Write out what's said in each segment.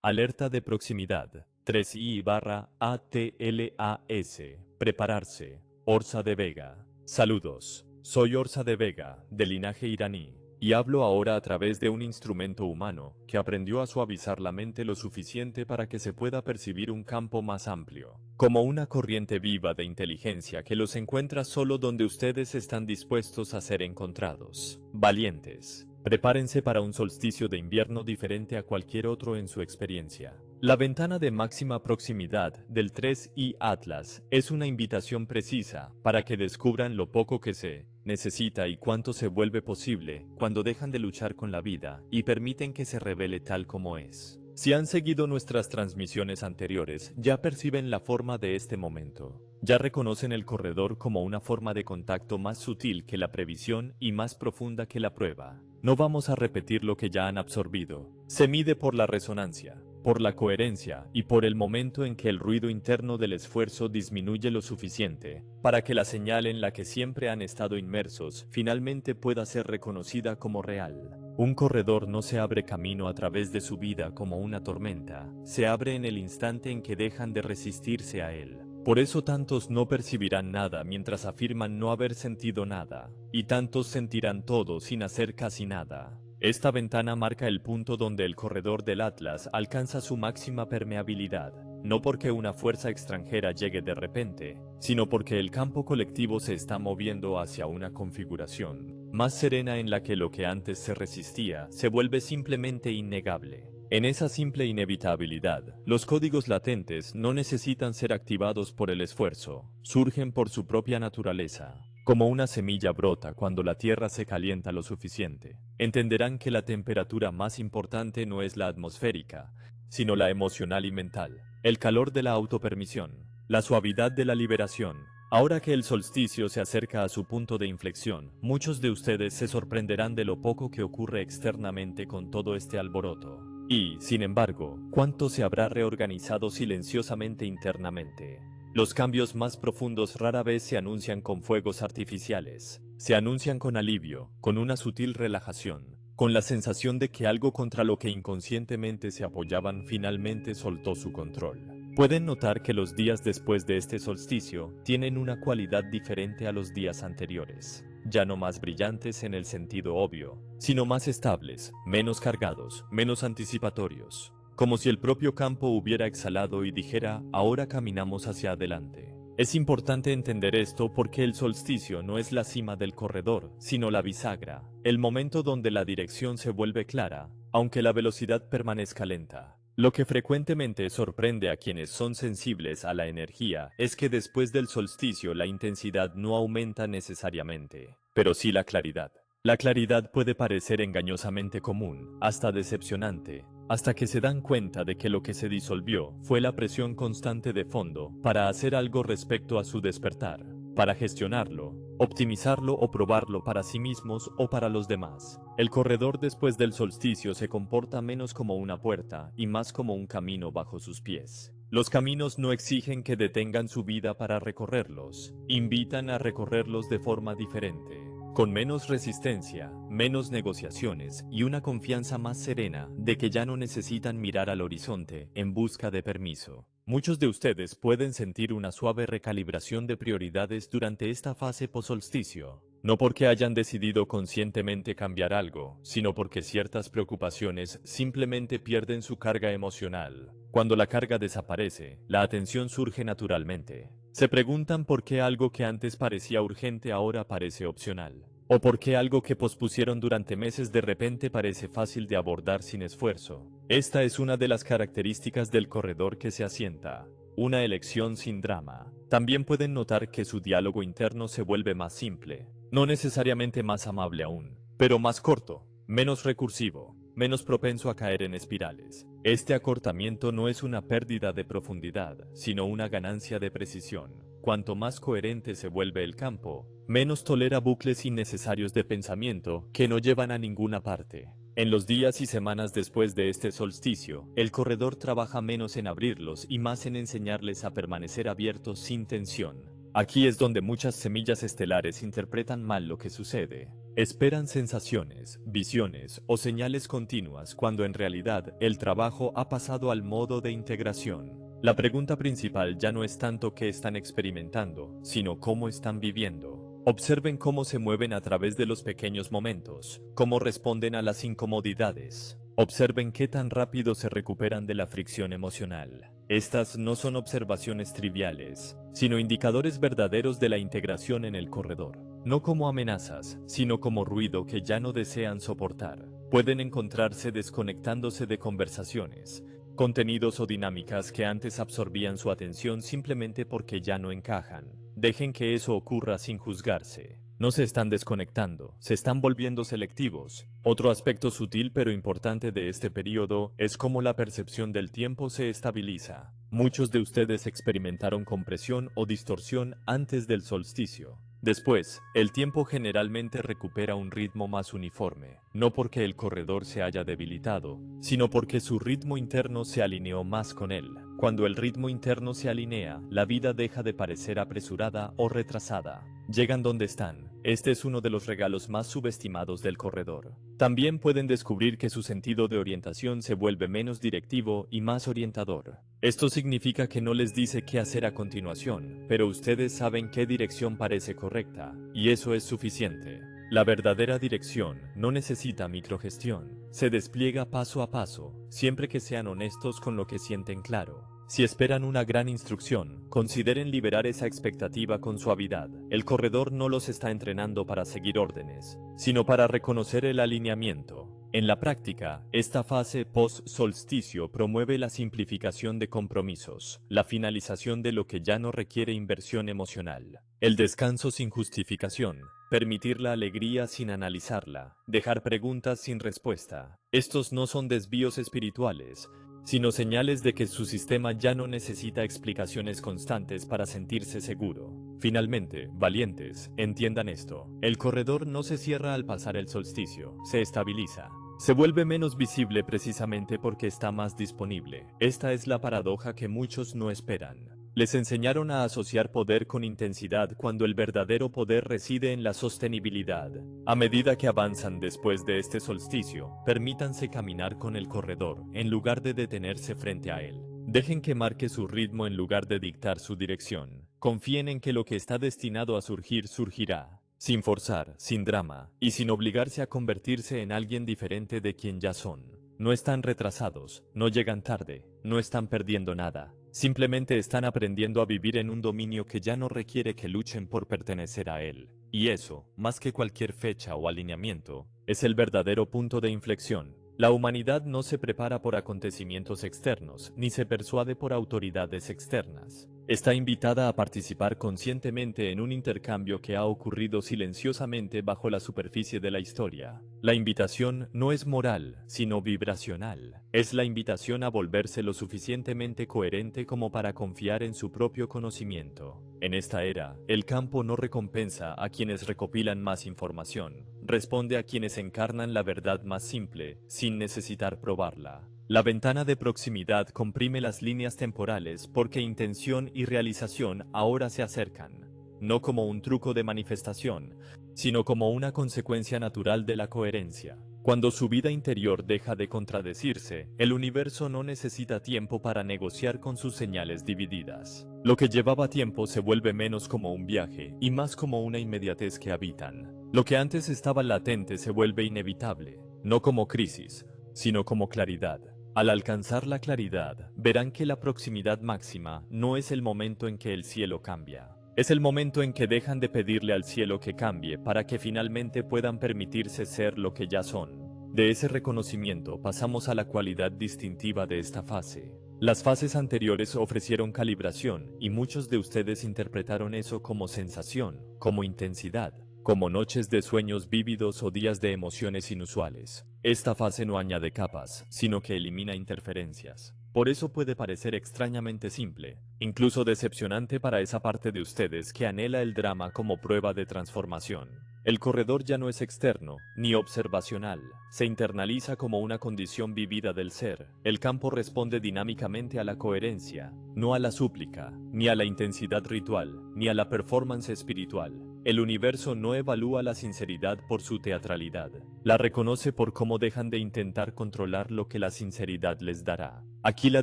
Alerta de proximidad. 3I/ATLAS. Prepararse. Orsa de Vega. Saludos. Soy Orsa de Vega, de linaje iraní, y hablo ahora a través de un instrumento humano que aprendió a suavizar la mente lo suficiente para que se pueda percibir un campo más amplio, como una corriente viva de inteligencia que los encuentra solo donde ustedes están dispuestos a ser encontrados. Valientes. Prepárense para un solsticio de invierno diferente a cualquier otro en su experiencia. La ventana de máxima proximidad del 3I Atlas es una invitación precisa para que descubran lo poco que se necesita y cuánto se vuelve posible cuando dejan de luchar con la vida y permiten que se revele tal como es. Si han seguido nuestras transmisiones anteriores, ya perciben la forma de este momento. Ya reconocen el corredor como una forma de contacto más sutil que la previsión y más profunda que la prueba. No vamos a repetir lo que ya han absorbido. Se mide por la resonancia, por la coherencia y por el momento en que el ruido interno del esfuerzo disminuye lo suficiente para que la señal en la que siempre han estado inmersos finalmente pueda ser reconocida como real. Un corredor no se abre camino a través de su vida como una tormenta, se abre en el instante en que dejan de resistirse a él. Por eso tantos no percibirán nada mientras afirman no haber sentido nada, y tantos sentirán todo sin hacer casi nada. Esta ventana marca el punto donde el corredor del Atlas alcanza su máxima permeabilidad, no porque una fuerza extranjera llegue de repente, sino porque el campo colectivo se está moviendo hacia una configuración más serena en la que lo que antes se resistía se vuelve simplemente innegable. En esa simple inevitabilidad, los códigos latentes no necesitan ser activados por el esfuerzo, surgen por su propia naturaleza. Como una semilla brota cuando la tierra se calienta lo suficiente, entenderán que la temperatura más importante no es la atmosférica, sino la emocional y mental, el calor de la autopermisión, la suavidad de la liberación. Ahora que el solsticio se acerca a su punto de inflexión, muchos de ustedes se sorprenderán de lo poco que ocurre externamente con todo este alboroto. Y, sin embargo, ¿cuánto se habrá reorganizado silenciosamente internamente? Los cambios más profundos rara vez se anuncian con fuegos artificiales. Se anuncian con alivio, con una sutil relajación, con la sensación de que algo contra lo que inconscientemente se apoyaban finalmente soltó su control. Pueden notar que los días después de este solsticio tienen una cualidad diferente a los días anteriores. Ya no más brillantes en el sentido obvio, sino más estables, menos cargados, menos anticipatorios. Como si el propio campo hubiera exhalado y dijera, ahora caminamos hacia adelante. Es importante entender esto porque el solsticio no es la cima del corredor, sino la bisagra, el momento donde la dirección se vuelve clara, aunque la velocidad permanezca lenta. Lo que frecuentemente sorprende a quienes son sensibles a la energía es que después del solsticio la intensidad no aumenta necesariamente, pero sí la claridad. La claridad puede parecer engañosamente común, hasta decepcionante, hasta que se dan cuenta de que lo que se disolvió fue la presión constante de fondo para hacer algo respecto a su despertar, para gestionarlo, optimizarlo o probarlo para sí mismos o para los demás. El corredor después del solsticio se comporta menos como una puerta y más como un camino bajo sus pies. Los caminos no exigen que detengan su vida para recorrerlos, invitan a recorrerlos de forma diferente, con menos resistencia, menos negociaciones y una confianza más serena de que ya no necesitan mirar al horizonte en busca de permiso. Muchos de ustedes pueden sentir una suave recalibración de prioridades durante esta fase posolsticio, no porque hayan decidido conscientemente cambiar algo, sino porque ciertas preocupaciones simplemente pierden su carga emocional. Cuando la carga desaparece, la atención surge naturalmente. Se preguntan por qué algo que antes parecía urgente ahora parece opcional. O por qué algo que pospusieron durante meses de repente parece fácil de abordar sin esfuerzo. Esta es una de las características del corredor que se asienta. Una elección sin drama. También pueden notar que su diálogo interno se vuelve más simple. No necesariamente más amable aún, pero más corto, menos recursivo, menos propenso a caer en espirales. Este acortamiento no es una pérdida de profundidad, sino una ganancia de precisión. Cuanto más coherente se vuelve el campo, menos tolera bucles innecesarios de pensamiento que no llevan a ninguna parte. En los días y semanas después de este solsticio, el corredor trabaja menos en abrirlos y más en enseñarles a permanecer abiertos sin tensión. Aquí es donde muchas semillas estelares interpretan mal lo que sucede. Esperan sensaciones, visiones o señales continuas cuando en realidad el trabajo ha pasado al modo de integración. La pregunta principal ya no es tanto qué están experimentando, sino cómo están viviendo. Observen cómo se mueven a través de los pequeños momentos, cómo responden a las incomodidades. Observen qué tan rápido se recuperan de la fricción emocional. Estas no son observaciones triviales, sino indicadores verdaderos de la integración en el corredor. No como amenazas, sino como ruido que ya no desean soportar. Pueden encontrarse desconectándose de conversaciones, contenidos o dinámicas que antes absorbían su atención simplemente porque ya no encajan. Dejen que eso ocurra sin juzgarse. No se están desconectando, se están volviendo selectivos. Otro aspecto sutil pero importante de este periodo es cómo la percepción del tiempo se estabiliza. Muchos de ustedes experimentaron compresión o distorsión antes del solsticio. Después, el tiempo generalmente recupera un ritmo más uniforme, no porque el corredor se haya debilitado, sino porque su ritmo interno se alineó más con él. Cuando el ritmo interno se alinea, la vida deja de parecer apresurada o retrasada. Llegan donde están. Este es uno de los regalos más subestimados del corredor. También pueden descubrir que su sentido de orientación se vuelve menos directivo y más orientador. Esto significa que no les dice qué hacer a continuación, pero ustedes saben qué dirección parece correcta, y eso es suficiente. La verdadera dirección no necesita microgestión. Se despliega paso a paso, siempre que sean honestos con lo que sienten claro. Si esperan una gran instrucción, consideren liberar esa expectativa con suavidad. El corredor no los está entrenando para seguir órdenes, sino para reconocer el alineamiento. En la práctica, esta fase post-solsticio promueve la simplificación de compromisos, la finalización de lo que ya no requiere inversión emocional, el descanso sin justificación, permitir la alegría sin analizarla, dejar preguntas sin respuesta. Estos no son desvíos espirituales, sino señales de que su sistema ya no necesita explicaciones constantes para sentirse seguro. Finalmente, valientes, entiendan esto. El corredor no se cierra al pasar el solsticio, se estabiliza. Se vuelve menos visible precisamente porque está más disponible. Esta es la paradoja que muchos no esperan. Les enseñaron a asociar poder con intensidad cuando el verdadero poder reside en la sostenibilidad. A medida que avanzan después de este solsticio, permítanse caminar con el corredor en lugar de detenerse frente a él. Dejen que marque su ritmo en lugar de dictar su dirección. Confíen en que lo que está destinado a surgir surgirá, sin forzar, sin drama, y sin obligarse a convertirse en alguien diferente de quien ya son. No están retrasados, no llegan tarde, no están perdiendo nada. Simplemente están aprendiendo a vivir en un dominio que ya no requiere que luchen por pertenecer a él. Y eso, más que cualquier fecha o alineamiento, es el verdadero punto de inflexión. La humanidad no se prepara por acontecimientos externos, ni se persuade por autoridades externas. Está invitada a participar conscientemente en un intercambio que ha ocurrido silenciosamente bajo la superficie de la historia. La invitación no es moral, sino vibracional. Es la invitación a volverse lo suficientemente coherente como para confiar en su propio conocimiento. En esta era, el campo no recompensa a quienes recopilan más información, responde a quienes encarnan la verdad más simple, sin necesitar probarla. La ventana de proximidad comprime las líneas temporales porque intención y realización ahora se acercan, no como un truco de manifestación, sino como una consecuencia natural de la coherencia. Cuando su vida interior deja de contradecirse, el universo no necesita tiempo para negociar con sus señales divididas. Lo que llevaba tiempo se vuelve menos como un viaje y más como una inmediatez que habitan. Lo que antes estaba latente se vuelve inevitable, no como crisis, sino como claridad. Al alcanzar la claridad, verán que la proximidad máxima no es el momento en que el cielo cambia. Es el momento en que dejan de pedirle al cielo que cambie para que finalmente puedan permitirse ser lo que ya son. De ese reconocimiento pasamos a la cualidad distintiva de esta fase. Las fases anteriores ofrecieron calibración y muchos de ustedes interpretaron eso como sensación, como intensidad, como noches de sueños vívidos o días de emociones inusuales. Esta fase no añade capas, sino que elimina interferencias. Por eso puede parecer extrañamente simple, incluso decepcionante para esa parte de ustedes que anhela el drama como prueba de transformación. El corredor ya no es externo, ni observacional, se internaliza como una condición vivida del ser. El campo responde dinámicamente a la coherencia, no a la súplica, ni a la intensidad ritual, ni a la performance espiritual. El universo no evalúa la sinceridad por su teatralidad, la reconoce por cómo dejan de intentar controlar lo que la sinceridad les dará. Aquí la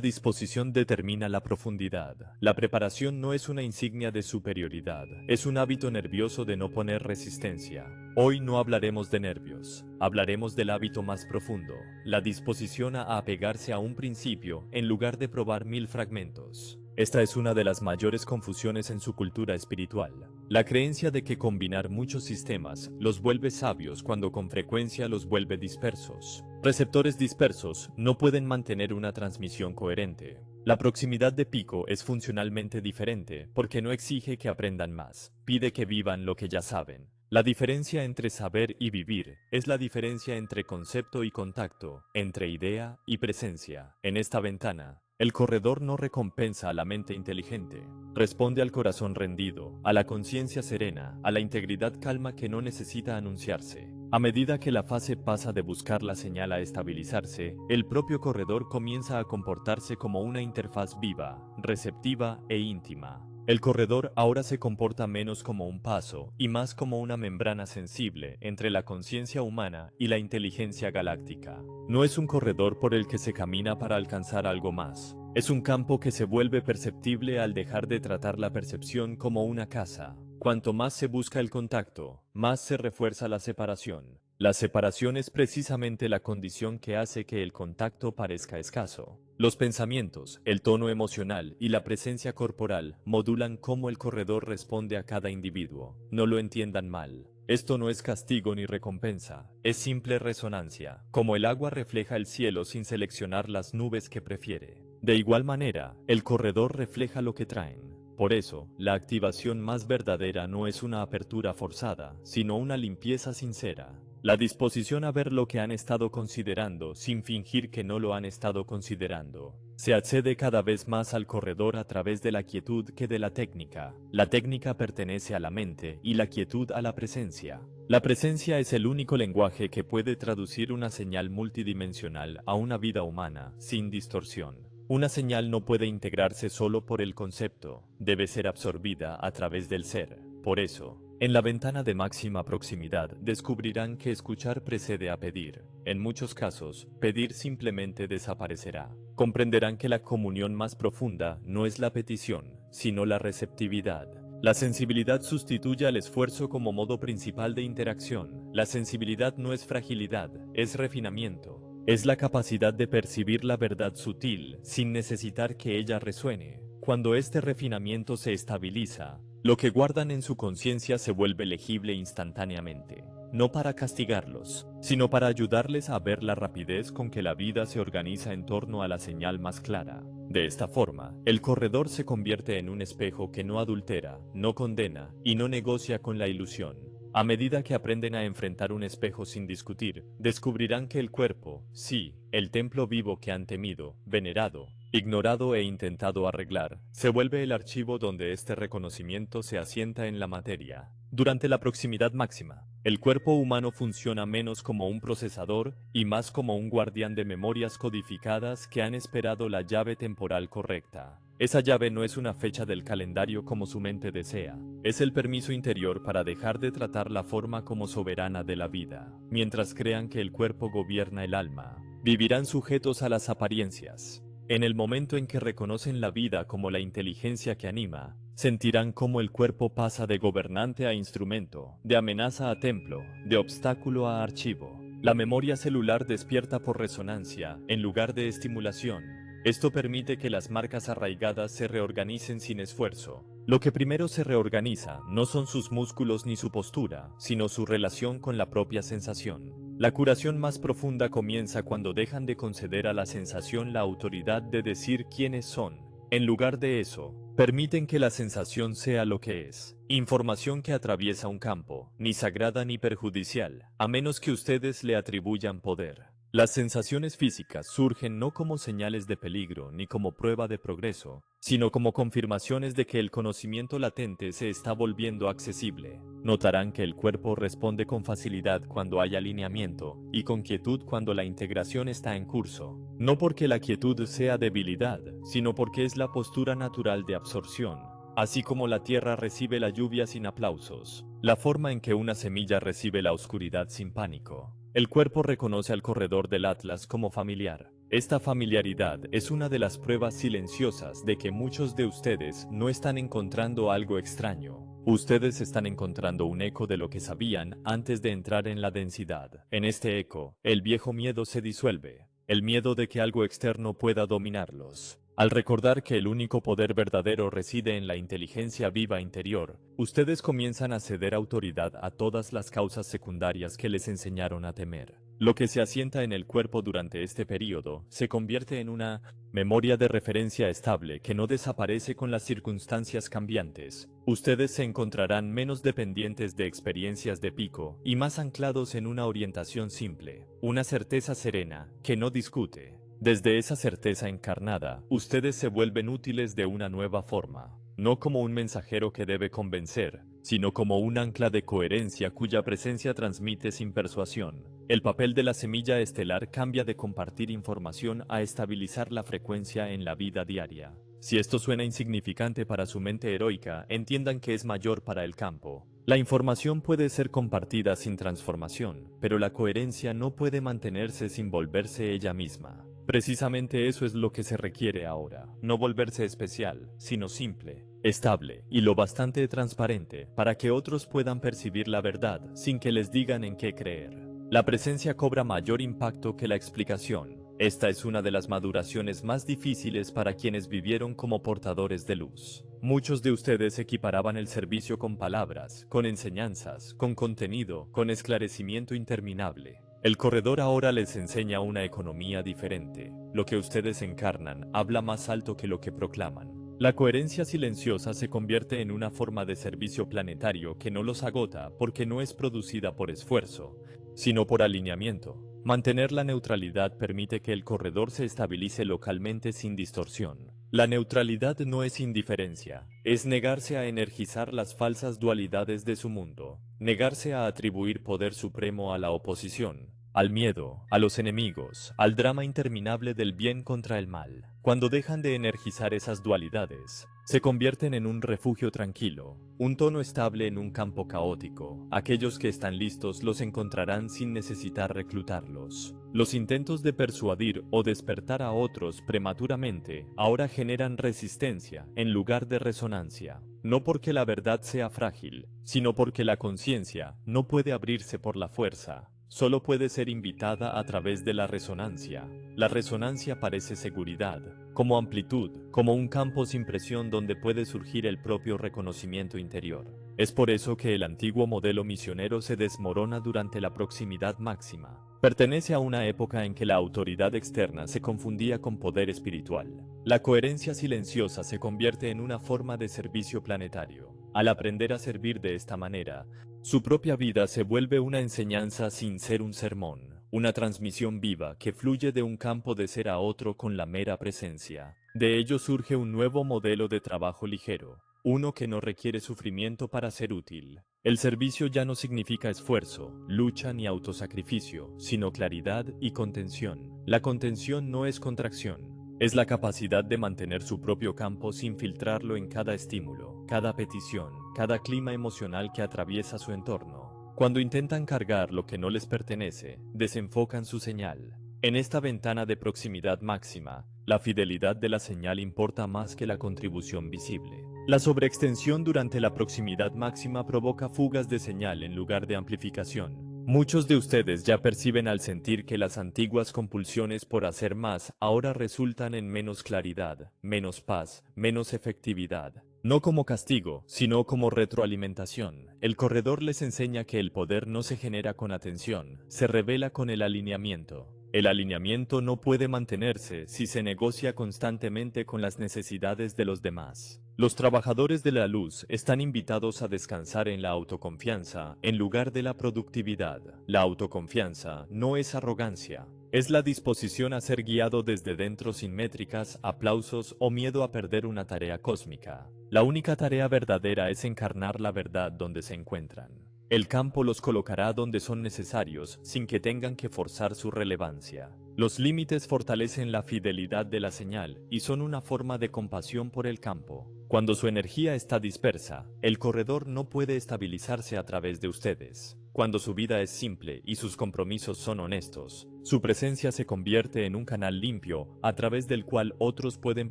disposición determina la profundidad. La preparación no es una insignia de superioridad, es un hábito nervioso de no poner resistencia. Hoy no hablaremos de nervios, hablaremos del hábito más profundo, la disposición a apegarse a un principio en lugar de probar 1000 fragmentos. Esta es una de las mayores confusiones en su cultura espiritual, la creencia de que combinar muchos sistemas los vuelve sabios cuando con frecuencia los vuelve dispersos. Receptores dispersos no pueden mantener una transmisión coherente. La proximidad de pico es funcionalmente diferente porque no exige que aprendan más, pide que vivan lo que ya saben. La diferencia entre saber y vivir es la diferencia entre concepto y contacto, entre idea y presencia. En esta ventana, el corredor no recompensa a la mente inteligente, responde al corazón rendido, a la conciencia serena, a la integridad calma que no necesita anunciarse. A medida que la fase pasa de buscar la señal a estabilizarse, el propio corredor comienza a comportarse como una interfaz viva, receptiva e íntima. El corredor ahora se comporta menos como un paso y más como una membrana sensible entre la conciencia humana y la inteligencia galáctica. No es un corredor por el que se camina para alcanzar algo más. Es un campo que se vuelve perceptible al dejar de tratar la percepción como una casa. Cuanto más se busca el contacto, más se refuerza la separación. La separación es precisamente la condición que hace que el contacto parezca escaso. Los pensamientos, el tono emocional y la presencia corporal modulan cómo el corredor responde a cada individuo. No lo entiendan mal. Esto no es castigo ni recompensa, es simple resonancia, como el agua refleja el cielo sin seleccionar las nubes que prefiere. De igual manera, el corredor refleja lo que traen. Por eso, la activación más verdadera no es una apertura forzada, sino una limpieza sincera. La disposición a ver lo que han estado considerando sin fingir que no lo han estado considerando. Se accede cada vez más al corredor a través de la quietud que de la técnica. La técnica pertenece a la mente y la quietud a la presencia. La presencia es el único lenguaje que puede traducir una señal multidimensional a una vida humana sin distorsión. Una señal no puede integrarse solo por el concepto, debe ser absorbida a través del ser. Por eso, en la ventana de máxima proximidad descubrirán que escuchar precede a pedir. En muchos casos, pedir simplemente desaparecerá. Comprenderán que la comunión más profunda no es la petición, sino la receptividad. La sensibilidad sustituye al esfuerzo como modo principal de interacción. La sensibilidad no es fragilidad, es refinamiento. Es la capacidad de percibir la verdad sutil sin necesitar que ella resuene. Cuando este refinamiento se estabiliza, lo que guardan en su conciencia se vuelve legible instantáneamente, no para castigarlos, sino para ayudarles a ver la rapidez con que la vida se organiza en torno a la señal más clara. De esta forma, el corredor se convierte en un espejo que no adultera, no condena y no negocia con la ilusión. A medida que aprenden a enfrentar un espejo sin discutir, descubrirán que el cuerpo, sí, el templo vivo que han temido, venerado, ignorado e intentado arreglar, se vuelve el archivo donde este reconocimiento se asienta en la materia. Durante la proximidad máxima, el cuerpo humano funciona menos como un procesador y más como un guardián de memorias codificadas que han esperado la llave temporal correcta. Esa llave no es una fecha del calendario como su mente desea, es el permiso interior para dejar de tratar la forma como soberana de la vida. Mientras crean que el cuerpo gobierna el alma, vivirán sujetos a las apariencias. En el momento en que reconocen la vida como la inteligencia que anima, sentirán cómo el cuerpo pasa de gobernante a instrumento, de amenaza a templo, de obstáculo a archivo. La memoria celular despierta por resonancia, en lugar de estimulación. Esto permite que las marcas arraigadas se reorganicen sin esfuerzo. Lo que primero se reorganiza no son sus músculos ni su postura, sino su relación con la propia sensación. La curación más profunda comienza cuando dejan de conceder a la sensación la autoridad de decir quiénes son. En lugar de eso, permiten que la sensación sea lo que es, información que atraviesa un campo, ni sagrada ni perjudicial, a menos que ustedes le atribuyan poder. Las sensaciones físicas surgen no como señales de peligro ni como prueba de progreso, sino como confirmaciones de que el conocimiento latente se está volviendo accesible. Notarán que el cuerpo responde con facilidad cuando hay alineamiento y con quietud cuando la integración está en curso. No porque la quietud sea debilidad, sino porque es la postura natural de absorción. así como la tierra recibe la lluvia sin aplausos, la forma en que una semilla recibe la oscuridad sin pánico. El cuerpo reconoce al corredor del Atlas como familiar. Esta familiaridad es una de las pruebas silenciosas de que muchos de ustedes no están encontrando algo extraño. Ustedes están encontrando un eco de lo que sabían antes de entrar en la densidad. En este eco, el viejo miedo se disuelve, el miedo de que algo externo pueda dominarlos. Al recordar que el único poder verdadero reside en la inteligencia viva interior, ustedes comienzan a ceder autoridad a todas las causas secundarias que les enseñaron a temer. Lo que se asienta en el cuerpo durante este período se convierte en una memoria de referencia estable que no desaparece con las circunstancias cambiantes. Ustedes se encontrarán menos dependientes de experiencias de pico y más anclados en una orientación simple, una certeza serena que no discute. Desde esa certeza encarnada, ustedes se vuelven útiles de una nueva forma, no como un mensajero que debe convencer, sino como un ancla de coherencia cuya presencia transmite sin persuasión. El papel de la semilla estelar cambia de compartir información a estabilizar la frecuencia en la vida diaria. Si esto suena insignificante para su mente heroica, entiendan que es mayor para el campo. La información puede ser compartida sin transformación, pero la coherencia no puede mantenerse sin volverse ella misma. Precisamente eso es lo que se requiere ahora, no volverse especial, sino simple, estable y lo bastante transparente para que otros puedan percibir la verdad sin que les digan en qué creer. La presencia cobra mayor impacto que la explicación. Esta es una de las maduraciones más difíciles para quienes vivieron como portadores de luz. Muchos de ustedes equiparaban el servicio con palabras, con enseñanzas, con contenido, con esclarecimiento interminable. El corredor ahora les enseña una economía diferente. Lo que ustedes encarnan habla más alto que lo que proclaman. La coherencia silenciosa se convierte en una forma de servicio planetario que no los agota porque no es producida por esfuerzo, sino por alineamiento. Mantener la neutralidad permite que el corredor se estabilice localmente sin distorsión. La neutralidad no es indiferencia, es negarse a energizar las falsas dualidades de su mundo, negarse a atribuir poder supremo a la oposición, al miedo, a los enemigos, al drama interminable del bien contra el mal. Cuando dejan de energizar esas dualidades, se convierten en un refugio tranquilo, un tono estable en un campo caótico. Aquellos que están listos los encontrarán sin necesitar reclutarlos. Los intentos de persuadir o despertar a otros prematuramente ahora generan resistencia en lugar de resonancia. No porque la verdad sea frágil, sino porque la conciencia no puede abrirse por la fuerza. Solo puede ser invitada a través de la resonancia. La resonancia parece seguridad, como amplitud, como un campo sin presión donde puede surgir el propio reconocimiento interior. Es por eso que el antiguo modelo misionero se desmorona durante la proximidad máxima. Pertenece a una época en que la autoridad externa se confundía con poder espiritual. La coherencia silenciosa se convierte en una forma de servicio planetario. Al aprender a servir de esta manera, su propia vida se vuelve una enseñanza sin ser un sermón, una transmisión viva que fluye de un campo de ser a otro con la mera presencia. De ello surge un nuevo modelo de trabajo ligero, uno que no requiere sufrimiento para ser útil. El servicio ya no significa esfuerzo, lucha ni autosacrificio, sino claridad y contención. La contención no es contracción, es la capacidad de mantener su propio campo sin filtrarlo en cada estímulo, cada petición, cada clima emocional que atraviesa su entorno. Cuando intentan cargar lo que no les pertenece, desenfocan su señal. En esta ventana de proximidad máxima, la fidelidad de la señal importa más que la contribución visible. La sobreextensión durante la proximidad máxima provoca fugas de señal en lugar de amplificación. Muchos de ustedes ya perciben al sentir que las antiguas compulsiones por hacer más ahora resultan en menos claridad, menos paz, menos efectividad. No como castigo, sino como retroalimentación. El corredor les enseña que el poder no se genera con atención, se revela con el alineamiento. El alineamiento no puede mantenerse si se negocia constantemente con las necesidades de los demás. Los trabajadores de la luz están invitados a descansar en la autoconfianza en lugar de la productividad. La autoconfianza no es arrogancia, es la disposición a ser guiado desde dentro sin métricas, aplausos o miedo a perder una tarea cósmica. La única tarea verdadera es encarnar la verdad donde se encuentran. El campo los colocará donde son necesarios sin que tengan que forzar su relevancia. Los límites fortalecen la fidelidad de la señal y son una forma de compasión por el campo. Cuando su energía está dispersa, el corredor no puede estabilizarse a través de ustedes. Cuando su vida es simple y sus compromisos son honestos, su presencia se convierte en un canal limpio a través del cual otros pueden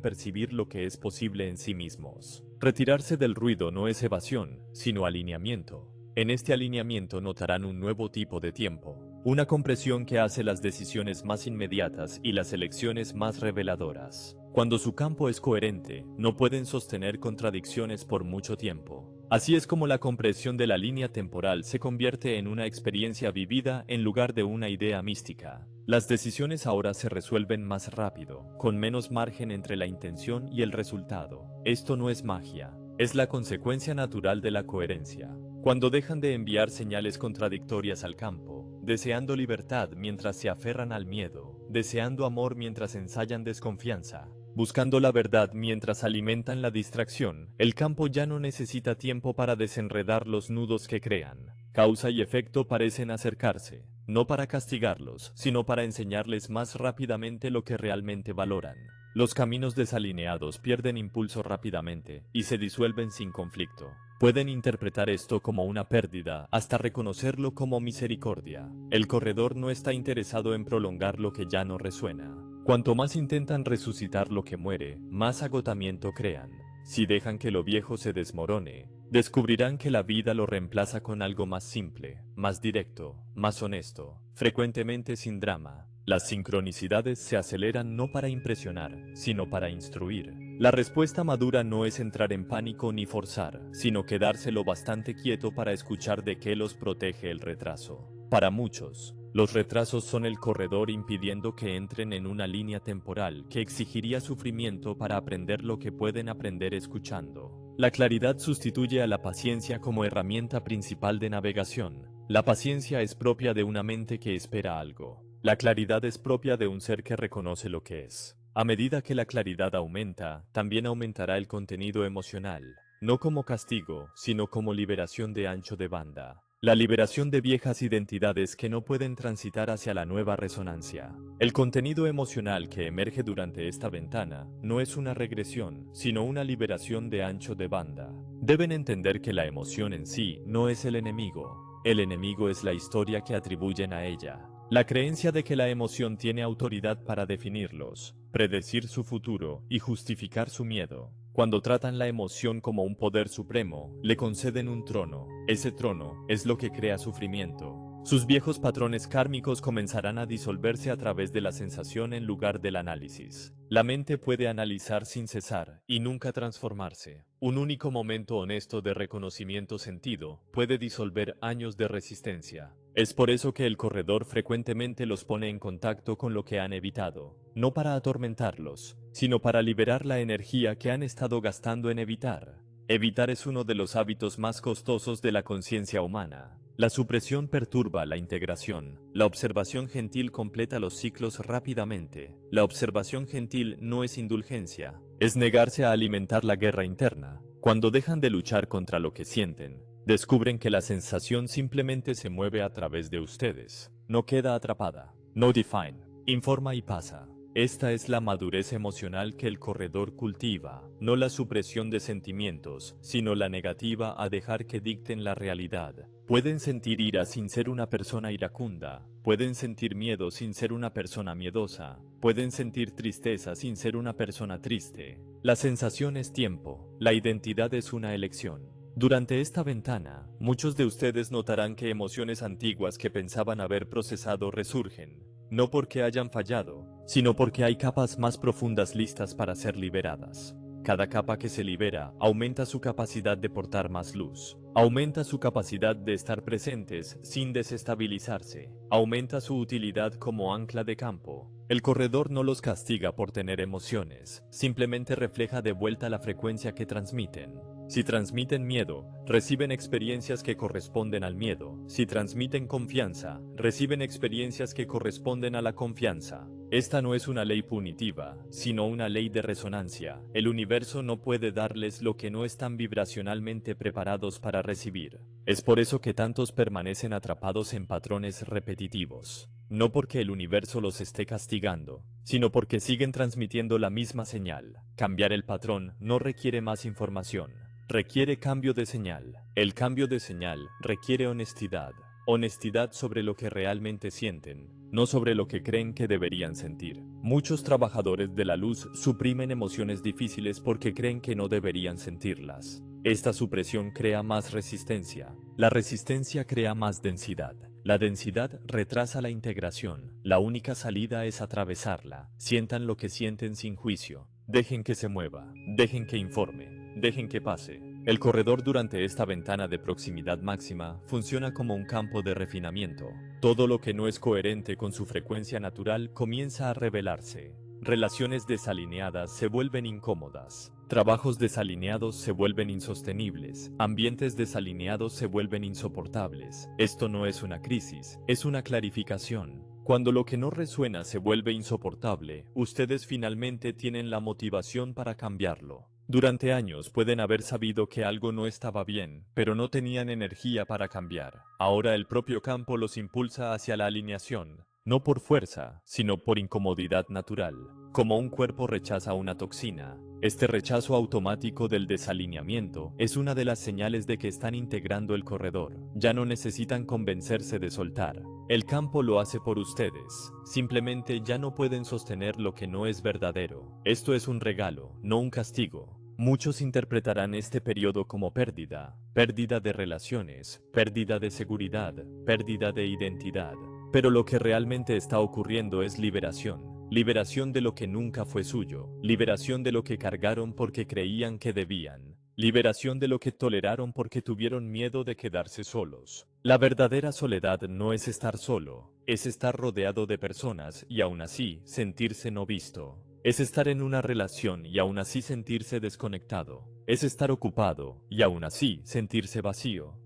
percibir lo que es posible en sí mismos. Retirarse del ruido no es evasión, sino alineamiento. En este alineamiento notarán un nuevo tipo de tiempo, una compresión que hace las decisiones más inmediatas y las elecciones más reveladoras. Cuando su campo es coherente, no pueden sostener contradicciones por mucho tiempo. Así es como la compresión de la línea temporal se convierte en una experiencia vivida en lugar de una idea mística. Las decisiones ahora se resuelven más rápido, con menos margen entre la intención y el resultado. Esto no es magia, es la consecuencia natural de la coherencia. Cuando dejan de enviar señales contradictorias al campo, deseando libertad mientras se aferran al miedo, deseando amor mientras ensayan desconfianza, buscando la verdad mientras alimentan la distracción, el campo ya no necesita tiempo para desenredar los nudos que crean. Causa y efecto parecen acercarse, no para castigarlos, sino para enseñarles más rápidamente lo que realmente valoran. Los caminos desalineados pierden impulso rápidamente y se disuelven sin conflicto. Pueden interpretar esto como una pérdida hasta reconocerlo como misericordia. El corredor no está interesado en prolongar lo que ya no resuena. Cuanto más intentan resucitar lo que muere, más agotamiento crean. Si dejan que lo viejo se desmorone, descubrirán que la vida lo reemplaza con algo más simple, más directo, más honesto, frecuentemente sin drama. Las sincronicidades se aceleran no para impresionar, sino para instruir. La respuesta madura no es entrar en pánico ni forzar, sino quedarse lo bastante quieto para escuchar de qué los protege el retraso. Para muchos, los retrasos son el corredor impidiendo que entren en una línea temporal que exigiría sufrimiento para aprender lo que pueden aprender escuchando. La claridad sustituye a la paciencia como herramienta principal de navegación. La paciencia es propia de una mente que espera algo. La claridad es propia de un ser que reconoce lo que es. A medida que la claridad aumenta, también aumentará el contenido emocional, no como castigo, sino como liberación de ancho de banda. La liberación de viejas identidades que no pueden transitar hacia la nueva resonancia. El contenido emocional que emerge durante esta ventana no es una regresión, sino una liberación de ancho de banda. Deben entender que la emoción en sí no es el enemigo. El enemigo es la historia que atribuyen a ella. La creencia de que la emoción tiene autoridad para definirlos, predecir su futuro y justificar su miedo. Cuando tratan la emoción como un poder supremo, le conceden un trono. Ese trono es lo que crea sufrimiento. Sus viejos patrones kármicos comenzarán a disolverse a través de la sensación en lugar del análisis. La mente puede analizar sin cesar y nunca transformarse. Un único momento honesto de reconocimiento sentido puede disolver años de resistencia. Es por eso que el corredor frecuentemente los pone en contacto con lo que han evitado, no para atormentarlos, sino para liberar la energía que han estado gastando en evitar. Evitar es uno de los hábitos más costosos de la conciencia humana. La supresión perturba la integración. La observación gentil completa los ciclos rápidamente. La observación gentil no es indulgencia, es negarse a alimentar la guerra interna. Cuando dejan de luchar contra lo que sienten, descubren que la sensación simplemente se mueve a través de ustedes. No queda atrapada. No define. Informa y pasa. Esta es la madurez emocional que el corredor cultiva, no la supresión de sentimientos, sino la negativa a dejar que dicten la realidad. Pueden sentir ira sin ser una persona iracunda, pueden sentir miedo sin ser una persona miedosa, pueden sentir tristeza sin ser una persona triste. La sensación es tiempo, la identidad es una elección. Durante esta ventana, muchos de ustedes notarán que emociones antiguas que pensaban haber procesado resurgen, no porque hayan fallado, sino porque hay capas más profundas listas para ser liberadas. Cada capa que se libera aumenta su capacidad de portar más luz, aumenta su capacidad de estar presentes sin desestabilizarse, aumenta su utilidad como ancla de campo. El corredor no los castiga por tener emociones, simplemente refleja de vuelta la frecuencia que transmiten. Si transmiten miedo, reciben experiencias que corresponden al miedo. Si transmiten confianza, reciben experiencias que corresponden a la confianza. Esta no es una ley punitiva, sino una ley de resonancia. El universo no puede darles lo que no están vibracionalmente preparados para recibir. Es por eso que tantos permanecen atrapados en patrones repetitivos. No porque el universo los esté castigando, sino porque siguen transmitiendo la misma señal. Cambiar el patrón no requiere más información, requiere cambio de señal. El cambio de señal requiere honestidad. Honestidad sobre lo que realmente sienten, no sobre lo que creen que deberían sentir. Muchos trabajadores de la luz suprimen emociones difíciles porque creen que no deberían sentirlas. Esta supresión crea más resistencia. La resistencia crea más densidad. La densidad retrasa la integración. La única salida es atravesarla. Sientan lo que sienten sin juicio. Dejen que se mueva. Dejen que informe. Dejen que pase. El corredor durante esta ventana de proximidad máxima funciona como un campo de refinamiento. Todo lo que no es coherente con su frecuencia natural comienza a revelarse. Relaciones desalineadas se vuelven incómodas. Trabajos desalineados se vuelven insostenibles. Ambientes desalineados se vuelven insoportables. Esto no es una crisis, es una clarificación. Cuando lo que no resuena se vuelve insoportable, ustedes finalmente tienen la motivación para cambiarlo. Durante años pueden haber sabido que algo no estaba bien, pero no tenían energía para cambiar. Ahora el propio campo los impulsa hacia la alineación, no por fuerza, sino por incomodidad natural. Como un cuerpo rechaza una toxina, este rechazo automático del desalineamiento es una de las señales de que están integrando el corredor. Ya no necesitan convencerse de soltar. El campo lo hace por ustedes. Simplemente ya no pueden sostener lo que no es verdadero. Esto es un regalo, no un castigo. Muchos interpretarán este periodo como pérdida. Pérdida de relaciones, pérdida de seguridad, pérdida de identidad. Pero lo que realmente está ocurriendo es liberación. Liberación de lo que nunca fue suyo. Liberación de lo que cargaron porque creían que debían. Liberación de lo que toleraron porque tuvieron miedo de quedarse solos. La verdadera soledad no es estar solo, es estar rodeado de personas y aún así sentirse no visto. Es estar en una relación y aún así sentirse desconectado. Es estar ocupado y aún así sentirse vacío.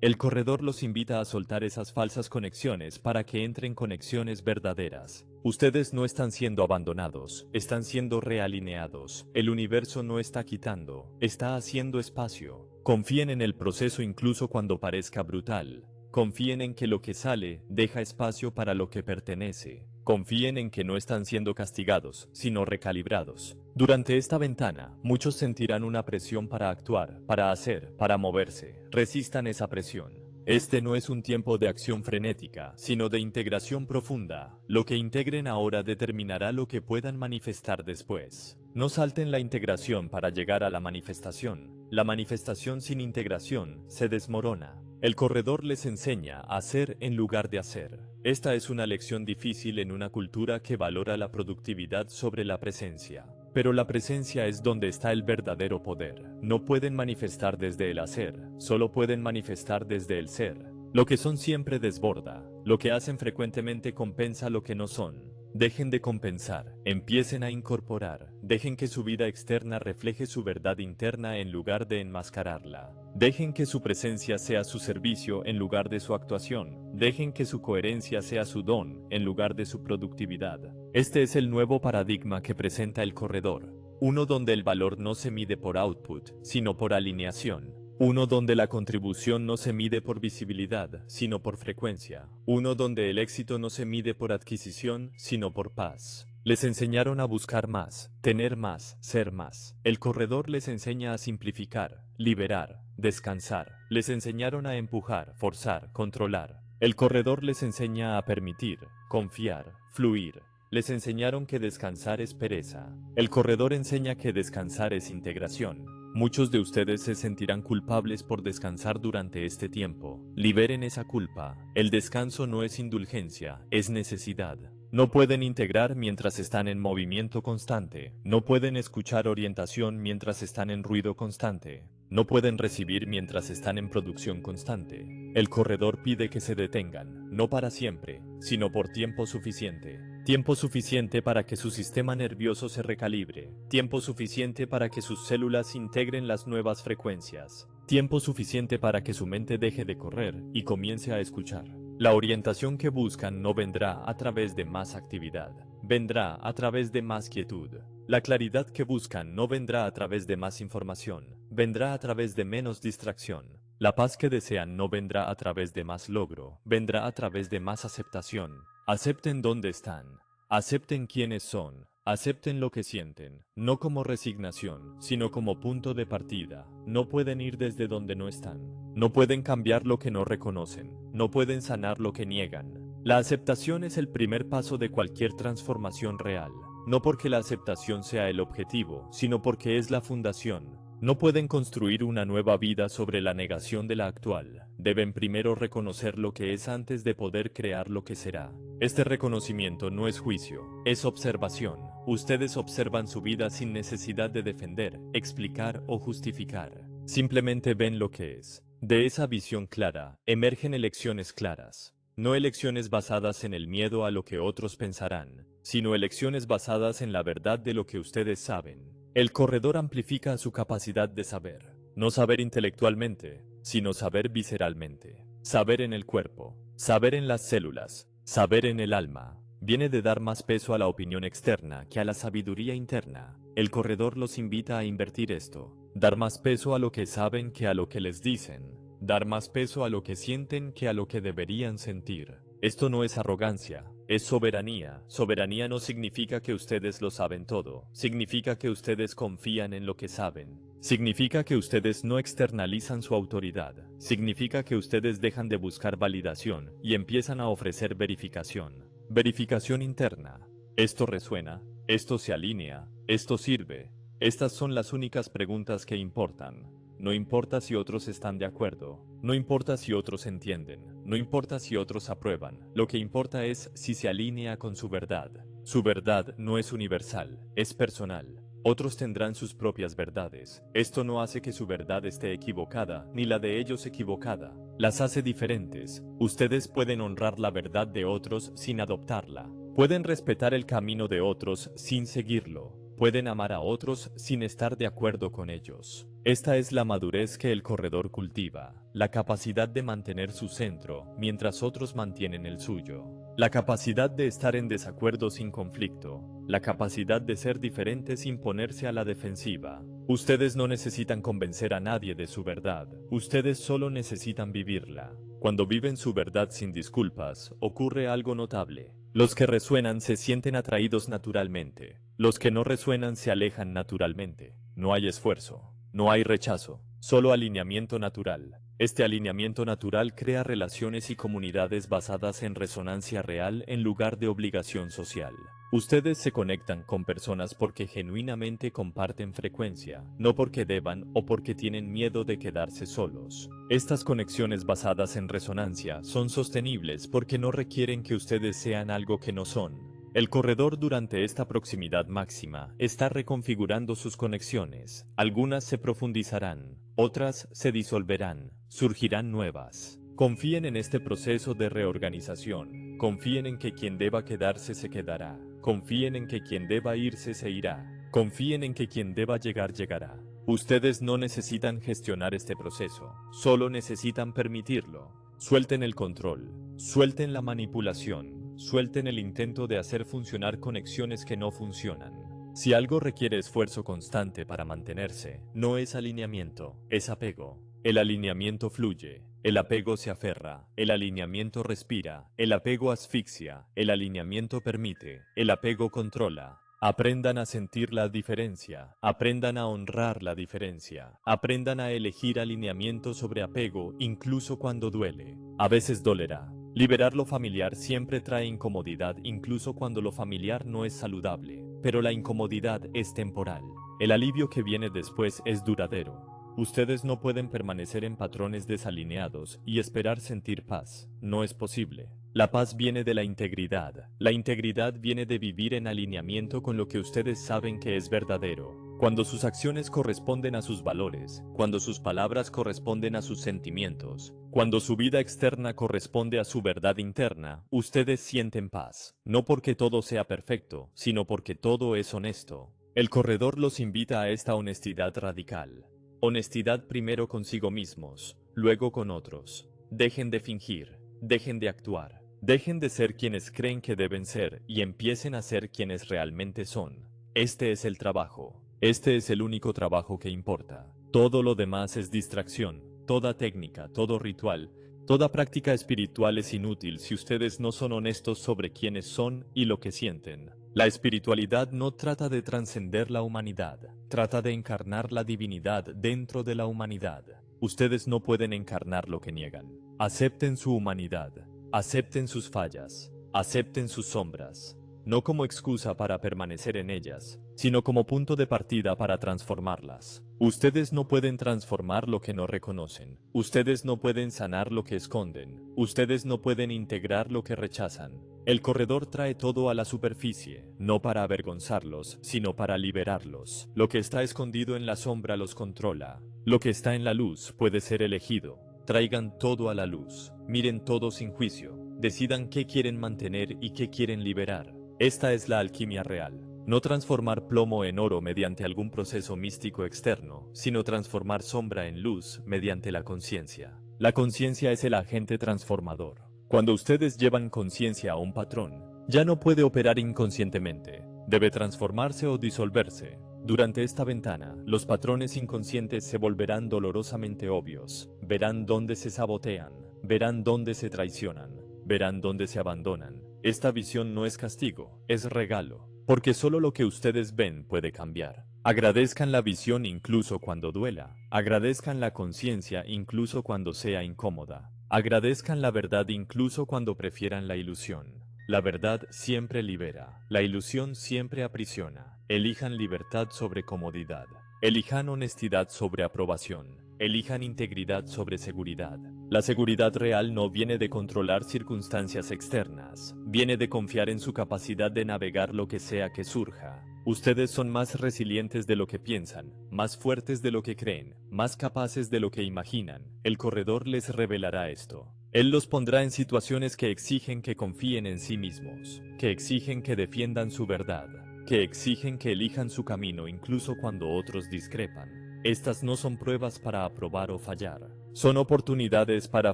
El corredor los invita a soltar esas falsas conexiones para que entren conexiones verdaderas. Ustedes no están siendo abandonados, están siendo realineados. El universo no está quitando, está haciendo espacio. Confíen en el proceso incluso cuando parezca brutal. Confíen en que lo que sale deja espacio para lo que pertenece. Confíen en que no están siendo castigados, sino recalibrados. Durante esta ventana, muchos sentirán una presión para actuar, para hacer, para moverse. Resistan esa presión. Este no es un tiempo de acción frenética, sino de integración profunda. Lo que integren ahora determinará lo que puedan manifestar después. No salten la integración para llegar a la manifestación. La manifestación sin integración se desmorona. El corredor les enseña a hacer en lugar de hacer. Esta es una lección difícil en una cultura que valora la productividad sobre la presencia. Pero la presencia es donde está el verdadero poder. No pueden manifestar desde el hacer, solo pueden manifestar desde el ser. Lo que son siempre desborda. Lo que hacen frecuentemente compensa lo que no son. Dejen de compensar, empiecen a incorporar, dejen que su vida externa refleje su verdad interna en lugar de enmascararla. Dejen que su presencia sea su servicio en lugar de su actuación. Dejen que su coherencia sea su don en lugar de su productividad. Este es el nuevo paradigma que presenta el corredor. Uno donde el valor no se mide por output, sino por alineación. Uno donde la contribución no se mide por visibilidad, sino por frecuencia. Uno donde el éxito no se mide por adquisición, sino por paz. Les enseñaron a buscar más, tener más, ser más. El corredor les enseña a simplificar, liberar, descansar. Les enseñaron a empujar, forzar, controlar. El corredor les enseña a permitir, confiar, fluir. Les enseñaron que descansar es pereza. El corredor enseña que descansar es integración. Muchos de ustedes se sentirán culpables por descansar durante este tiempo. Liberen esa culpa. El descanso no es indulgencia, es necesidad. No pueden integrar mientras están en movimiento constante. No pueden escuchar orientación mientras están en ruido constante. No pueden recibir mientras están en producción constante. El corredor pide que se detengan, no para siempre, sino por tiempo suficiente. Tiempo suficiente para que su sistema nervioso se recalibre. Tiempo suficiente para que sus células integren las nuevas frecuencias. Tiempo suficiente para que su mente deje de correr y comience a escuchar. La orientación que buscan no vendrá a través de más actividad, vendrá a través de más quietud. La claridad que buscan no vendrá a través de más información, vendrá a través de menos distracción. La paz que desean no vendrá a través de más logro, vendrá a través de más aceptación. Acepten dónde están, acepten quiénes son, acepten lo que sienten, no como resignación, sino como punto de partida. No pueden ir desde donde no están, no pueden cambiar lo que no reconocen, no pueden sanar lo que niegan. La aceptación es el primer paso de cualquier transformación real, no porque la aceptación sea el objetivo, sino porque es la fundación. No pueden construir una nueva vida sobre la negación de la actual. Deben primero reconocer lo que es antes de poder crear lo que será. Este reconocimiento no es juicio, es observación. Ustedes observan su vida sin necesidad de defender, explicar o justificar. Simplemente ven lo que es. De esa visión clara, emergen elecciones claras. No elecciones basadas en el miedo a lo que otros pensarán, sino elecciones basadas en la verdad de lo que ustedes saben. El corredor amplifica su capacidad de saber, no saber intelectualmente, sino saber visceralmente, saber en el cuerpo, saber en las células, saber en el alma. Viene de dar más peso a la opinión externa que a la sabiduría interna. El corredor los invita a invertir esto, dar más peso a lo que saben que a lo que les dicen, dar más peso a lo que sienten que a lo que deberían sentir. Esto no es arrogancia, es soberanía. Soberanía no significa que ustedes lo saben todo, significa que ustedes confían en lo que saben. Significa que ustedes no externalizan su autoridad, significa que ustedes dejan de buscar validación y empiezan a ofrecer verificación. Verificación interna. Esto resuena, esto se alinea, esto sirve. Estas son las únicas preguntas que importan. No importa si otros están de acuerdo, no importa si otros entienden, no importa si otros aprueban, lo que importa es si se alinea con su verdad. Su verdad no es universal, es personal. Otros tendrán sus propias verdades. Esto no hace que su verdad esté equivocada, ni la de ellos equivocada. Las hace diferentes. Ustedes pueden honrar la verdad de otros sin adoptarla. Pueden respetar el camino de otros sin seguirlo. Pueden amar a otros sin estar de acuerdo con ellos. Esta es la madurez que el corredor cultiva, la capacidad de mantener su centro mientras otros mantienen el suyo, la capacidad de estar en desacuerdo sin conflicto, la capacidad de ser diferente sin ponerse a la defensiva. Ustedes no necesitan convencer a nadie de su verdad, ustedes solo necesitan vivirla. Cuando viven su verdad sin disculpas, ocurre algo notable. Los que resuenan se sienten atraídos naturalmente. Los que no resuenan se alejan naturalmente. No hay esfuerzo, no hay rechazo, solo alineamiento natural. Este alineamiento natural crea relaciones y comunidades basadas en resonancia real en lugar de obligación social. Ustedes se conectan con personas porque genuinamente comparten frecuencia, no porque deban o porque tienen miedo de quedarse solos. Estas conexiones basadas en resonancia son sostenibles porque no requieren que ustedes sean algo que no son. El corredor durante esta proximidad máxima está reconfigurando sus conexiones. Algunas se profundizarán, otras se disolverán, surgirán nuevas. Confíen en este proceso de reorganización. Confíen en que quien deba quedarse se quedará. Confíen en que quien deba irse se irá. Confíen en que quien deba llegar llegará. Ustedes no necesitan gestionar este proceso, solo necesitan permitirlo. Suelten el control, suelten la manipulación, suelten el intento de hacer funcionar conexiones que no funcionan. Si algo requiere esfuerzo constante para mantenerse, no es alineamiento, es apego. El alineamiento fluye, el apego se aferra, el alineamiento respira, el apego asfixia, el alineamiento permite, el apego controla. Aprendan a sentir la diferencia, aprendan a honrar la diferencia, aprendan a elegir alineamiento sobre apego incluso cuando duele. A veces dolerá. Liberar lo familiar siempre trae incomodidad incluso cuando lo familiar no es saludable, pero la incomodidad es temporal. El alivio que viene después es duradero. Ustedes no pueden permanecer en patrones desalineados y esperar sentir paz. No es posible. La paz viene de la integridad. La integridad viene de vivir en alineamiento con lo que ustedes saben que es verdadero. Cuando sus acciones corresponden a sus valores, cuando sus palabras corresponden a sus sentimientos, Cuando su vida externa corresponde a su verdad interna, ustedes sienten paz, no porque todo sea perfecto, sino porque todo es honesto. El corredor los invita a esta honestidad radical. Honestidad primero consigo mismos, luego con otros. Dejen de fingir, dejen de actuar, dejen de ser quienes creen que deben ser y empiecen a ser quienes realmente son. Este es el trabajo. Este es el único trabajo que importa. Todo lo demás es distracción. Toda técnica, todo ritual, toda práctica espiritual es inútil si ustedes no son honestos sobre quiénes son y lo que sienten. La espiritualidad no trata de trascender la humanidad, trata de encarnar la divinidad dentro de la humanidad. Ustedes no pueden encarnar lo que niegan. Acepten su humanidad, acepten sus fallas, acepten sus sombras, no como excusa para permanecer en ellas, sino como punto de partida para transformarlas. Ustedes no pueden transformar lo que no reconocen. Ustedes no pueden sanar lo que esconden. Ustedes no pueden integrar lo que rechazan. El corredor trae todo a la superficie, no para avergonzarlos, sino para liberarlos. Lo que está escondido en la sombra los controla. Lo que está en la luz puede ser elegido. Traigan todo a la luz. Miren todo sin juicio. Decidan qué quieren mantener y qué quieren liberar. Esta es la alquimia real. No transformar plomo en oro mediante algún proceso místico externo, sino transformar sombra en luz mediante la conciencia. La conciencia es el agente transformador. Cuando ustedes llevan conciencia a un patrón, ya no puede operar inconscientemente. Debe transformarse o disolverse. Durante esta ventana, los patrones inconscientes se volverán dolorosamente obvios. Verán dónde se sabotean, verán dónde se traicionan, verán dónde se abandonan. Esta visión no es castigo, es regalo. Porque solo lo que ustedes ven puede cambiar. Agradezcan la visión incluso cuando duela. Agradezcan la conciencia incluso cuando sea incómoda. Agradezcan la verdad incluso cuando prefieran la ilusión. La verdad siempre libera. La ilusión siempre aprisiona. Elijan libertad sobre comodidad. Elijan honestidad sobre aprobación. Elijan integridad sobre seguridad. La seguridad real no viene de controlar circunstancias externas, viene de confiar en su capacidad de navegar lo que sea que surja. Ustedes son más resilientes de lo que piensan, más fuertes de lo que creen, más capaces de lo que imaginan. El corredor les revelará esto. Él los pondrá en situaciones que exigen que confíen en sí mismos, que exigen que defiendan su verdad, que exigen que elijan su camino incluso cuando otros discrepan. Estas no son pruebas para aprobar o fallar, son oportunidades para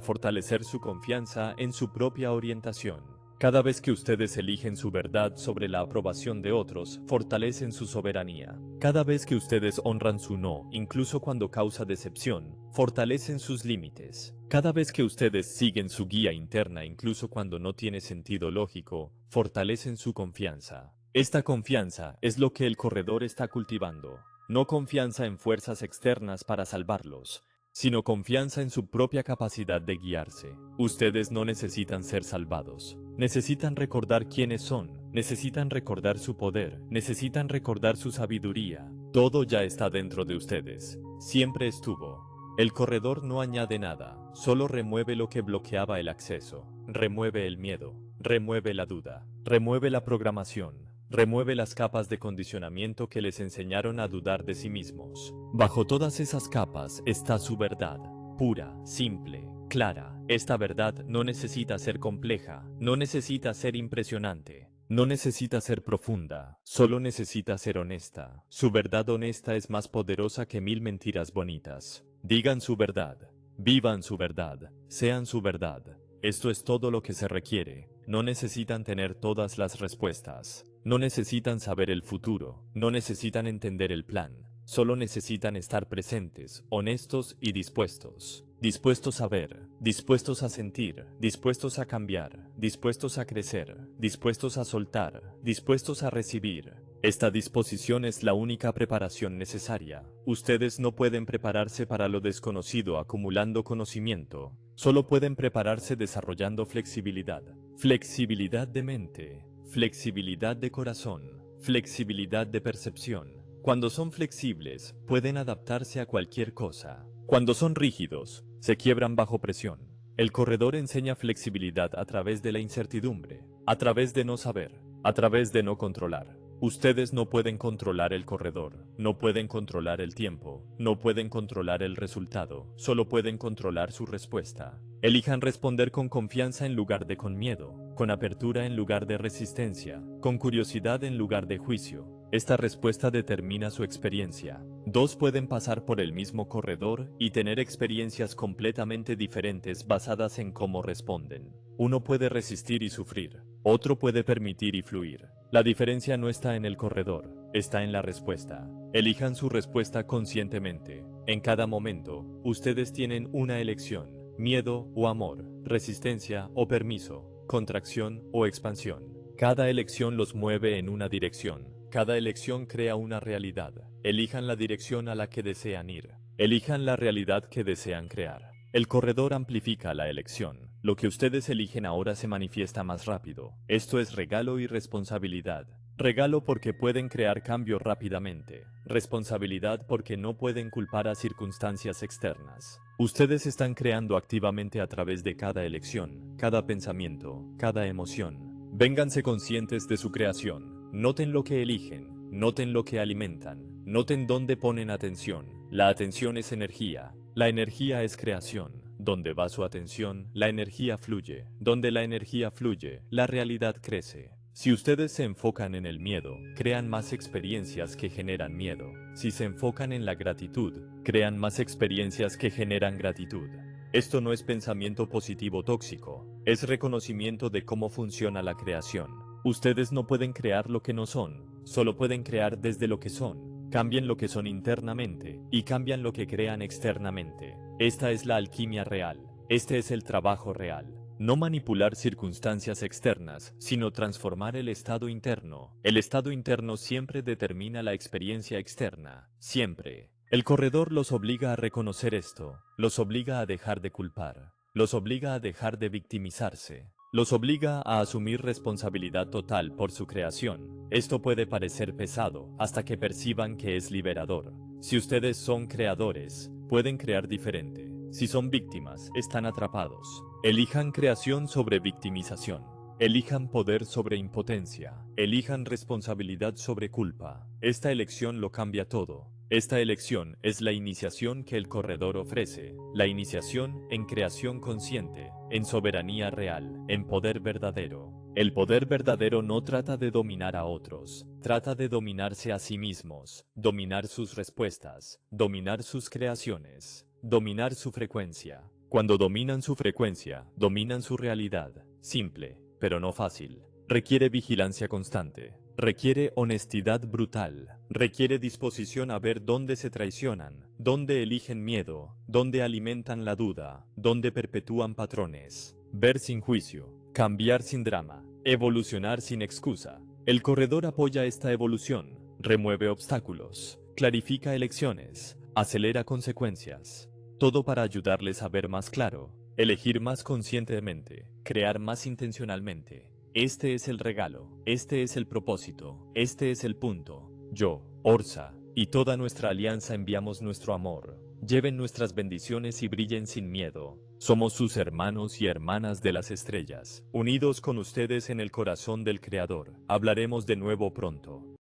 fortalecer su confianza en su propia orientación. Cada vez que ustedes eligen su verdad sobre la aprobación de otros, fortalecen su soberanía. Cada vez que ustedes honran su no, incluso cuando causa decepción, fortalecen sus límites. Cada vez que ustedes siguen su guía interna, incluso cuando no tiene sentido lógico, fortalecen su confianza. Esta confianza es lo que el corredor está cultivando. No confianza en fuerzas externas para salvarlos, sino confianza en su propia capacidad de guiarse. Ustedes no necesitan ser salvados. Necesitan recordar quiénes son, necesitan recordar su poder, necesitan recordar su sabiduría. Todo ya está dentro de ustedes. Siempre estuvo. El corredor no añade nada, solo remueve lo que bloqueaba el acceso. Remueve el miedo, remueve la duda, remueve la programación. Remueve las capas de condicionamiento que les enseñaron a dudar de sí mismos. Bajo todas esas capas está su verdad, pura, simple, clara. Esta verdad no necesita ser compleja, no necesita ser impresionante, no necesita ser profunda, solo necesita ser honesta. Su verdad honesta es más poderosa que 1000 mentiras bonitas. Digan su verdad, vivan su verdad, sean su verdad. Esto es todo lo que se requiere. No necesitan tener todas las respuestas. No necesitan saber el futuro, no necesitan entender el plan, solo necesitan estar presentes, honestos y dispuestos. Dispuestos a ver, dispuestos a sentir, dispuestos a cambiar, dispuestos a crecer, dispuestos a soltar, dispuestos a recibir. Esta disposición es la única preparación necesaria. Ustedes no pueden prepararse para lo desconocido acumulando conocimiento, solo pueden prepararse desarrollando flexibilidad. Flexibilidad de mente. Flexibilidad de corazón, flexibilidad de percepción. Cuando son flexibles, pueden adaptarse a cualquier cosa. Cuando son rígidos, se quiebran bajo presión. El corredor enseña flexibilidad a través de la incertidumbre, a través de no saber, a través de no controlar. Ustedes no pueden controlar el corredor, no pueden controlar el tiempo, no pueden controlar el resultado, solo pueden controlar su respuesta. Elijan responder con confianza en lugar de con miedo, con apertura en lugar de resistencia, con curiosidad en lugar de juicio. Esta respuesta determina su experiencia. Dos pueden pasar por el mismo corredor y tener experiencias completamente diferentes basadas en cómo responden. Uno puede resistir y sufrir, otro puede permitir y fluir. La diferencia no está en el corredor, está en la respuesta. Elijan su respuesta conscientemente. En cada momento, ustedes tienen una elección: miedo o amor, resistencia o permiso, contracción o expansión. Cada elección los mueve en una dirección. Cada elección crea una realidad. Elijan la dirección a la que desean ir. Elijan la realidad que desean crear. El corredor amplifica la elección. Lo que ustedes eligen ahora se manifiesta más rápido. Esto es regalo y responsabilidad. Regalo porque pueden crear cambio rápidamente. Responsabilidad porque no pueden culpar a circunstancias externas. Ustedes están creando activamente a través de cada elección, cada pensamiento, cada emoción. Vénganse conscientes de su creación. Noten lo que eligen, noten lo que alimentan, noten dónde ponen atención. La atención es energía, la energía es creación. Donde va su atención, la energía fluye. Donde la energía fluye, la realidad crece. Si ustedes se enfocan en el miedo, crean más experiencias que generan miedo. Si se enfocan en la gratitud, crean más experiencias que generan gratitud. Esto no es pensamiento positivo tóxico, es reconocimiento de cómo funciona la creación. Ustedes no pueden crear lo que no son, solo pueden crear desde lo que son. Cambien lo que son internamente y cambian lo que crean externamente. Esta es la alquimia real, este es el trabajo real. No manipular circunstancias externas, sino transformar el estado interno. El estado interno siempre determina la experiencia externa, siempre. El corredor los obliga a reconocer esto, los obliga a dejar de culpar, los obliga a dejar de victimizarse. Los obliga a asumir responsabilidad total por su creación. Esto puede parecer pesado hasta que perciban que es liberador. Si ustedes son creadores, pueden crear diferente. Si son víctimas, están atrapados. Elijan creación sobre victimización. Elijan poder sobre impotencia. Elijan responsabilidad sobre culpa. Esta elección lo cambia todo. Esta elección es la iniciación que el corredor ofrece, la iniciación en creación consciente, en soberanía real, en poder verdadero. El poder verdadero no trata de dominar a otros, trata de dominarse a sí mismos, dominar sus respuestas, dominar sus creaciones, dominar su frecuencia. Cuando dominan su frecuencia, dominan su realidad, simple, pero no fácil. Requiere vigilancia constante. Requiere honestidad brutal, requiere disposición a ver dónde se traicionan, dónde eligen miedo, dónde alimentan la duda, dónde perpetúan patrones. Ver sin juicio, cambiar sin drama, evolucionar sin excusa. El corredor apoya esta evolución, remueve obstáculos, clarifica elecciones, acelera consecuencias. Todo para ayudarles a ver más claro, elegir más conscientemente, crear más intencionalmente. Este es el regalo, este es el propósito, este es el punto. Yo, Orsa, y toda nuestra alianza enviamos nuestro amor. Lleven nuestras bendiciones y brillen sin miedo. Somos sus hermanos y hermanas de las estrellas, unidos con ustedes en el corazón del Creador. Hablaremos de nuevo pronto.